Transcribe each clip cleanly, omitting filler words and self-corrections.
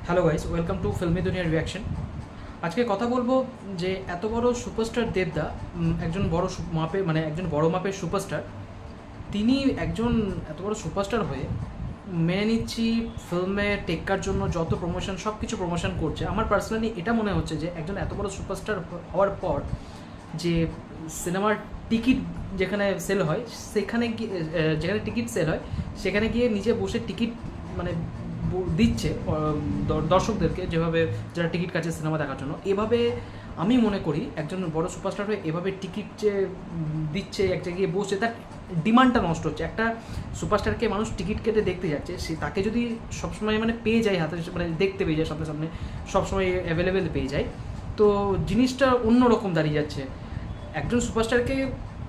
Hello guys, welcome to ফিল্মি দুনিয়ার reaction. আজকে কথা বলবো যে এত বড় সুপারস্টার দেবদা, একজন একজন বড় মাপের সুপারস্টার। তিনি একজন এত বড় সুপারস্টার হয়ে মেনে নিচ্ছি ফিল্মে টেক্কার জন্য যত প্রমোশন সব কিছু প্রমোশন করছে। আমার পার্সোনালি এটা মনে হচ্ছে যে একজন এত বড় সুপারস্টার হওয়ার পর যে সিনেমার টিকিট যেখানে সেল হয় সেখানে গিয়ে, যেখানে টিকিট সেল হয় সেখানে গিয়ে নিজে বসে টিকিট মানে দিচ্ছে দর্শকদেরকে, যেভাবে যারা টিকিট কাটছে সিনেমা দেখার জন্য। এভাবে আমি মনে করি একজন বড় সুপারস্টার হয়ে এভাবে টিকিট যে দিচ্ছে, এক জায়গায় বসে, তার ডিমান্ডটা নষ্ট হচ্ছে। একটা সুপারস্টারকে মানুষ টিকিট কেটে দেখতে যাচ্ছে, সে তাকে যদি সবসময় পেয়ে যায় হাতে, দেখতে পেয়ে যায় সামনে সামনে, সবসময় অ্যাভেলেবেল পেয়ে যায়, তো জিনিসটা অন্যরকম দাঁড়িয়ে যাচ্ছে। একজন সুপারস্টারকে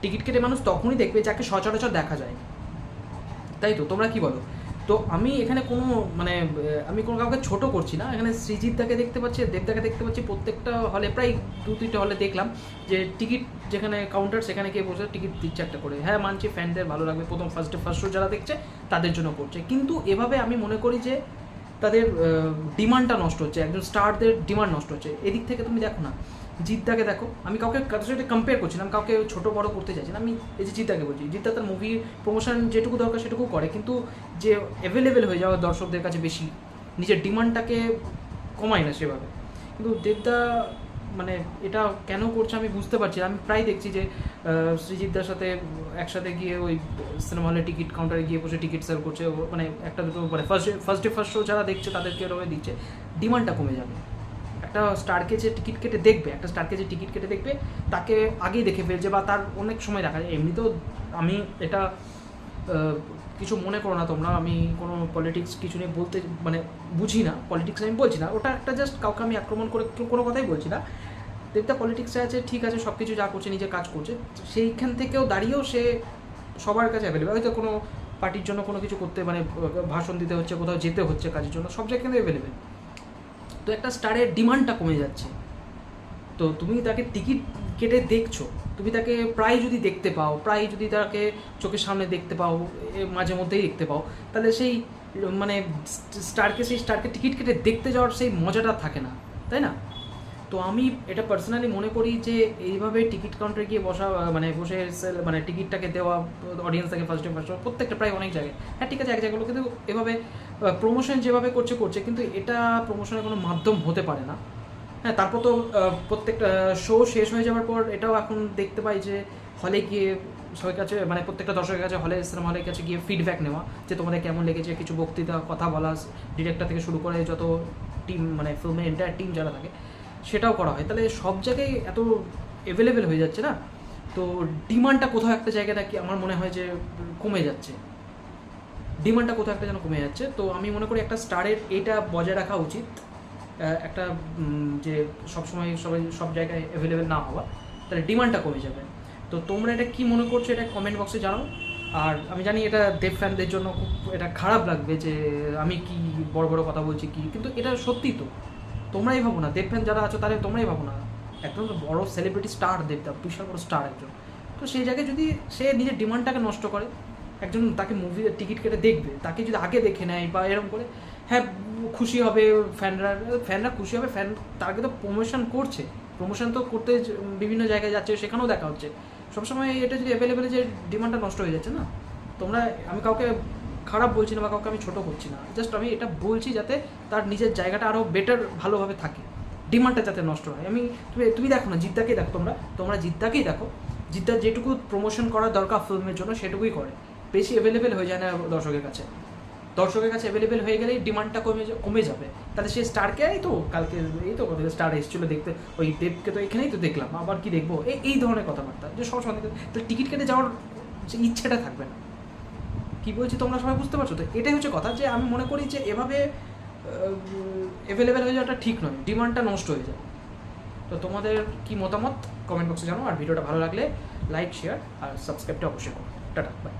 টিকিট কেটে মানুষ তখনই দেখবে যাকে সচরাচর দেখা যায়, তাই তো? তোমরা কি বলো? তো আমি এখানে আমি কোনো কাউকে ছোট করছি না। এখানে সৃজিতদাকে দেখতে পাচ্ছি, দেবদাকে দেখতে পাচ্ছি, প্রত্যেকটা হলে প্রায় 2-3টে হলে দেখলাম যে টিকিট যেখানে কাউন্টার সেখানে গিয়ে বসে টিকিট দিচ্ছে একটা করে। হ্যাঁ, মানছি ফ্যানদের ভালো লাগবে, প্রথম ফার্স্ট শো যারা দেখছে তাদের জন্য করছে, কিন্তু এভাবে আমি মনে করি যে তাদের ডিমান্ডটা নষ্ট হচ্ছে, একজন স্টারদের ডিমান্ড নষ্ট হচ্ছে। এদিক থেকে তুমি দেখো না, জিদ্দাকে দেখো। আমি কাউকে কারোর সাথে কম্পেয়ার করছি না, আমি কাউকে ছোটো বড়ো করতে চাইছি না। আমি এই যে জিদ্দাকে বলছি, জিদ্দা তার মুভির প্রমোশন যেটুকু দরকার সেটুকু করে, কিন্তু যে অ্যাভেলেবেল হয়ে যাওয়া দর্শকদের কাছে বেশি, নিজের ডিমান্ডটাকে কমায় না সেভাবে। কিন্তু দেবদা এটা কেন করছে আমি বুঝতে পারছি না। আমি প্রায় দেখছি যে সৃজিতদার সাথে একসাথে গিয়ে ওই সিনেমা হলে টিকিট কাউন্টারে গিয়ে বসে টিকিট সেল করছে। একটা দুটো ফার্স্ট শো যারা দেখছে তাদেরকে ওরকম দিচ্ছে। ডিমান্ডটা কমে যাবে। একটা স্টারকে যে টিকিট কেটে দেখবে তাকে আগেই দেখে ফেলছে, বা তার অনেক সময় দেখা যায়। এমনিতেও আমি এটা কিছু মনে করো না তোমরা, আমি কোনো পলিটিক্স কিছু নিয়ে বলতে বুঝি না, পলিটিক্স আমি বলছি না, ওটা একটা জাস্ট কাউকে আমি আক্রমণ করে কোনো কথাই বলছি না। দেবদা পলিটিক্সে আছে, ঠিক আছে, সব কিছু যা করছে নিজের কাজ করছে, সেইখান থেকেও দাঁড়িয়েও সে সবার কাছে অ্যাভেলেবেল। হয়তো কোনো পার্টির জন্য কোনো কিছু করতে ভাষণ দিতে হচ্ছে, কোথাও যেতে হচ্ছে কাজের জন্য, সব জায়গায় কিন্তু অ্যাভেলেবেল। তো একটা স্টারের ডিমান্ডটা কমে যাচ্ছে। তো তুমি তাকে টিকিট কেটে দেখছো, তুমি তাকে প্রায় যদি দেখতে পাও, প্রায় যদি তাকে চোখের সামনে দেখতে পাও, মাঝে মধ্যেই দেখতে পাও, তাহলে সেই স্টারকে টিকিট কেটে দেখতে যাওয়ার সেই মজাটা থাকে না, তাই না? তো আমি এটা পার্সোনালি মনে করি যে এইভাবে টিকিট কাউন্টারে গিয়ে বসে টিকিটটাকে দেওয়া অডিয়েন্সটাকে ফার্স্ট শো প্রত্যেকটা প্রায় অনেক জায়গায়, হ্যাঁ ঠিক আছে, এক জায়গাগুলো কিন্তু এভাবে প্রমোশন যেভাবে করছে, কিন্তু এটা প্রমোশনের কোনো মাধ্যম হতে পারে না। হ্যাঁ, তারপর তো প্রত্যেকটা শো শেষ হয়ে যাওয়ার পর এটাও এখন দেখতে পাই যে হলে গিয়ে সবার কাছে, প্রত্যেকটা দর্শকের কাছে, সিনেমা হলের কাছে গিয়ে ফিডব্যাক নেওয়া, যে তোমাদের কেমন লেগেছে, কিছু বক্তৃতা, কথা বলা, ডিরেক্টর থেকে শুরু করে যত টিম, ফিল্মের এন্টায়ার টিম যারা থাকে, সেটাও করা হয়। তাহলে সব জায়গায় এত অ্যাভেলেবেল হয়ে যাচ্ছে না, তো ডিমান্ডটা কোথাও একটা জায়গাটা কি আমার মনে হয় যে কমে যাচ্ছে, ডিমান্ডটা কোথাও একটা যেন কমে যাচ্ছে। তো আমি মনে করি একটা স্টারের এটা বজায় রাখা উচিত, একটা যে সবসময় সব জায়গায় অ্যাভেলেবেল না হওয়া, তাহলে ডিমান্ডটা কমে যাবে। তো তোমরা এটা কি মনে করছো, এটা কমেন্ট বক্সে জানাও। আর আমি জানি এটা দেব ফ্যানদের জন্য খুব এটা খারাপ লাগবে যে আমি কি বড় বড় কথা বলছি কি, কিন্তু এটা সত্যি। তো তোমরাই ভাবো না, দেব ফ্যান যারা আছো তাহলে তোমরাই ভাবো না, একদম বড় সেলিব্রিটি স্টার দেবদা, বিশাল বড় স্টার একজন, তো সেই জায়গায় যদি সে নিজের ডিমান্ডটাকে নষ্ট করে, একজন তাকে মুভি টিকিট কেটে দেখবে, তাকে যদি আগে দেখে নেয় বা এরকম করে, হ্যাঁ খুশি হবে ফ্যানরা খুশি হবে, তাকে তো প্রমোশন তো করতে বিভিন্ন জায়গায় যাচ্ছে, সেখানেও দেখা হচ্ছে। সবসময় এটা যদি অ্যাভেলেবেল, যে ডিমান্ডটা নষ্ট হয়ে যাচ্ছে না। আমি কাউকে খারাপ বলছি না বা কাউকে আমি ছোটো করছি না, জাস্ট আমি এটা বলছি যাতে তার নিজের জায়গাটা আরও বেটার ভালোভাবে থাকে, ডিমান্ডটা যাতে নষ্ট হয়। তুমি দেখো না, জিদ্দাকেই দেখো, তোমরা জিদ্দাকেই দেখো, জিদ্দার যেটুকু প্রমোশন করার দরকার ফিল্মের জন্য সেটুকুই করে, বেশি অ্যাভেলেবেল হয়ে যায় না দর্শকের কাছে অ্যাভেলেবেল হয়ে গেলেই ডিমান্ডটা কমে যাবে। তাহলে সেই স্টারকে কালকে স্টার এসেছিলো দেখতে, ওই দেবকে তো এখানেই তো দেখলাম, আবার কি দেখবো, এই ধরনের কথাবার্তা, যে সবসময় তো টিকিট কেটে যাওয়ার যে ইচ্ছেটা থাকবে না। কী বলছি তোমরা সবাই বুঝতে পারছো তো? এটাই হচ্ছে কথা, যে আমি মনে করি যে এভাবে অ্যাভেলেবেল হয়ে যাওয়াটা ঠিক নয়, ডিমান্ডটা নষ্ট হয়ে যায়। তো তোমাদের কি মতামত কমেন্ট বক্সে জানো, আর ভিডিওটা ভালো লাগলে লাইক, শেয়ার আর সাবস্ক্রাইবটা অবশ্যই করো। Tata, by.